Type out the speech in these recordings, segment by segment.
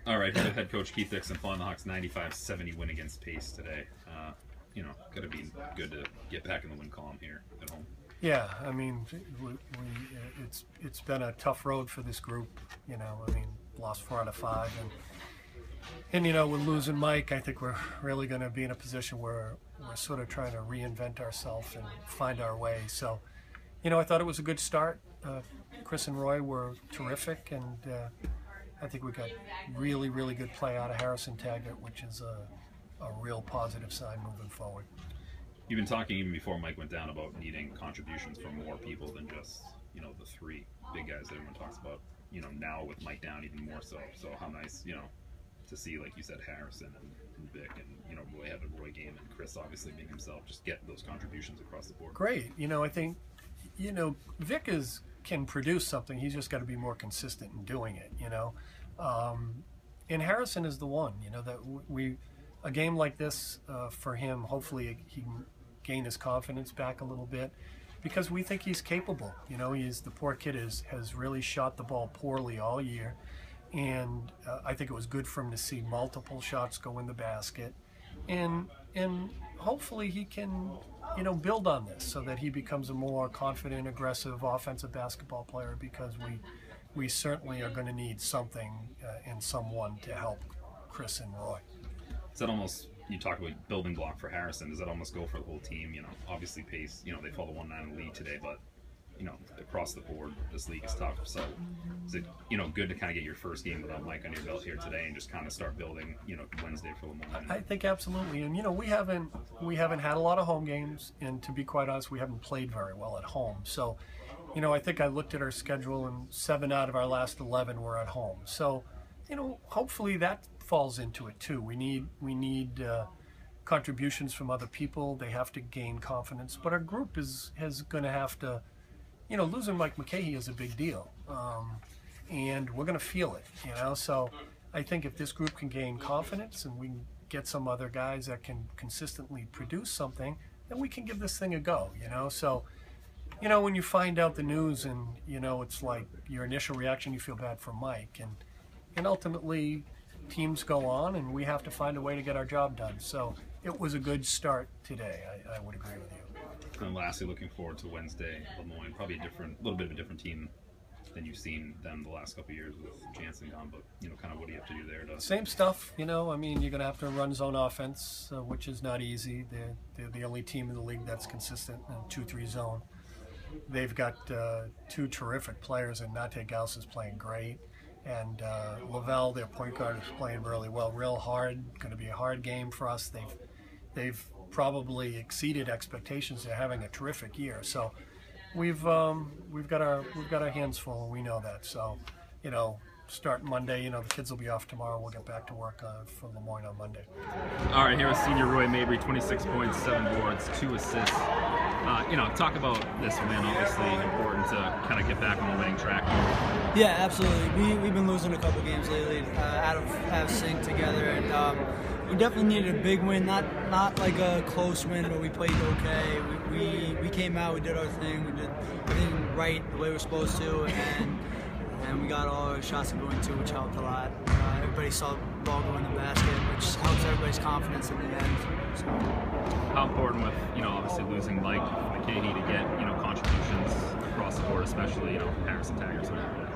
All right, head coach Keith Dickson following the Hawks' 95-70 win against Pace today. Got to be good to get back in the win column here at home. Yeah, I mean, it's been a tough road for this group. Lost 4 out of 5, and with losing Mike, I think we're really going to be in a position where we're sort of trying to reinvent ourselves and find our way. So, I thought it was a good start. Chris and Roy were terrific, and I think we got really, really good play out of Harrison Taggart, which is a real positive sign moving forward. You've been talking even before Mike went down about needing contributions from more people than just, the 3 big guys that everyone talks about. Now with Mike down even more so. So how nice, to see, like you said, Harrison and Vic and, Roy have a Roy game and Chris obviously being himself, just get those contributions across the board. Great. I think, Vic can produce something. He's just got to be more consistent in doing it, And Harrison is the one, that a game like this for him, hopefully he can gain his confidence back a little bit, because we think he's capable. The poor kid has really shot the ball poorly all year, and I think it was good for him to see multiple shots go in the basket, and hopefully he can build on this so that he becomes a more confident, aggressive offensive basketball player, because we certainly are going to need something and someone to help Chris and Roy. Is that almost, you talk about building block for Harrison, does that almost go for the whole team? Obviously Pace, they fall to 1-9 in the league today, but across the board, this league is tough. So is it, good to kind of get your first game without Mike on your belt here today and just kind of start building, Wednesday for Lamont? I think absolutely. And, we haven't had a lot of home games, and to be quite honest, we haven't played very well at home. So, I think I looked at our schedule, and 7 out of our last 11 were at home. So, hopefully that falls into it too. We need contributions from other people. They have to gain confidence, but our group is going to have to, losing Mike McKahey is a big deal, and we're going to feel it. So I think if this group can gain confidence and we can get some other guys that can consistently produce something, then we can give this thing a go. So when you find out the news and it's like your initial reaction, you feel bad for Mike, and ultimately teams go on, and we have to find a way to get our job done. So it was a good start today. I would agree with you. And lastly, looking forward to Wednesday, Lemoyne. Probably a little bit of a different team than you've seen them the last couple of years with Jansen gone. But kind of what do you have to do there? Same stuff. You're going to have to run zone offense, which is not easy. They're the only team in the league that's consistent in 2-3 zone. They've got 2 terrific players, and Nate Gauss is playing great. And Lavelle, their point guard, is playing really well, real hard. Going to be a hard game for us. They've probably exceeded expectations. They're having a terrific year. So we've got our hands full, and we know that. So start Monday. The kids will be off tomorrow. We'll get back to work for Lemoyne on Monday. All right, here is senior Roy Mabrey, 26 points, 7 boards, 2 assists. Talk about this win. Obviously important to kind of get back on the winning track. Yeah, absolutely. We've been losing a couple games lately, out of sync together, and we definitely needed a big win. Not like a close win, but we played okay. We came out, we did our thing, we did everything right the way we're supposed to, and we got all our shots going too, which helped a lot. Everybody saw the ball go in the basket, which helps everybody's confidence in the end. So. How important with, obviously losing Mike McKahey to get, contributions across the board, especially, Harrison Taggart.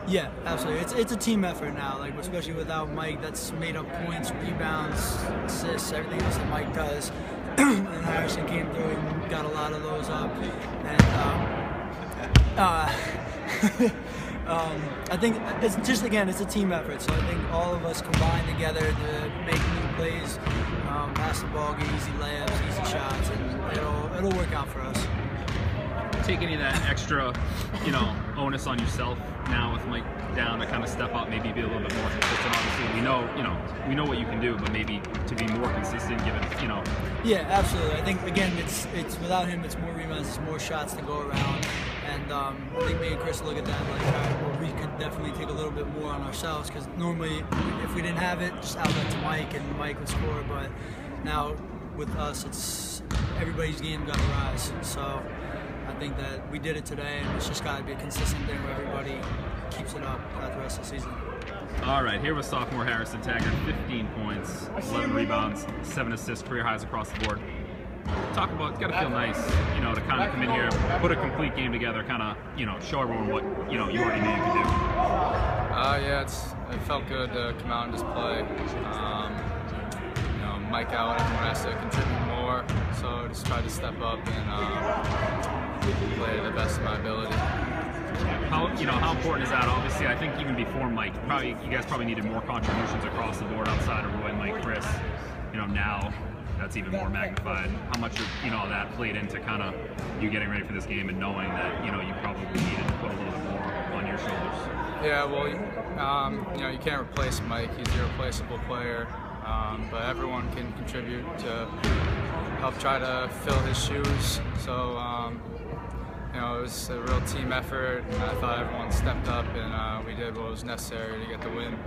Yeah, absolutely. It's a team effort now, especially without Mike. That's made up points, rebounds, assists, everything else that Mike does. And Harrison came through and got a lot of those up. And I think it's just, again, it's a team effort. So I think all of us combine together to make new plays, pass the ball, get easy layups, easy shots, and it'll work out for us. Take any of that extra, onus on yourself now with Mike down to kind of step up, maybe be a little bit more consistent. Obviously, we know what you can do, but maybe to be more consistent, given. Yeah, absolutely. I think again, it's without him, it's more rebounds, it's more shots to go around, and I think me and Chris look at that like, all right, well, we could definitely take a little bit more on ourselves, because normally if we didn't have it, just outlet to Mike and Mike would score, but now with us, it's everybody's game got to rise. So I think that we did it today, and it's just got to be a consistent thing where everybody keeps it up throughout the rest of the season. All right, here was sophomore Harrison Taggart, 15 points, 11 rebounds, 7 assists, career highs across the board. Talk about, it's got to feel nice, you know, to kind of come in here, put a complete game together, kind of, you know, show everyone what, you know, you already knew you could do. Yeah, it felt good to come out and just play. You know, Mike out, everyone has to contribute more, so just tried to step up and play to the best of my ability. How important is that? Obviously, I think even before Mike, you guys probably needed more contributions across the board outside of Roy, Mike, Chris. You know, now that's even more magnified. How much of, you know, that played into kind of you getting ready for this game and knowing that, you know, you probably needed to put a little bit more on your shoulders? Yeah, well, you know, you can't replace Mike. He's a irreplaceable player, but everyone can contribute to help try to fill his shoes. So, you know, it was a real team effort, and I thought everyone stepped up and we did what was necessary to get the win.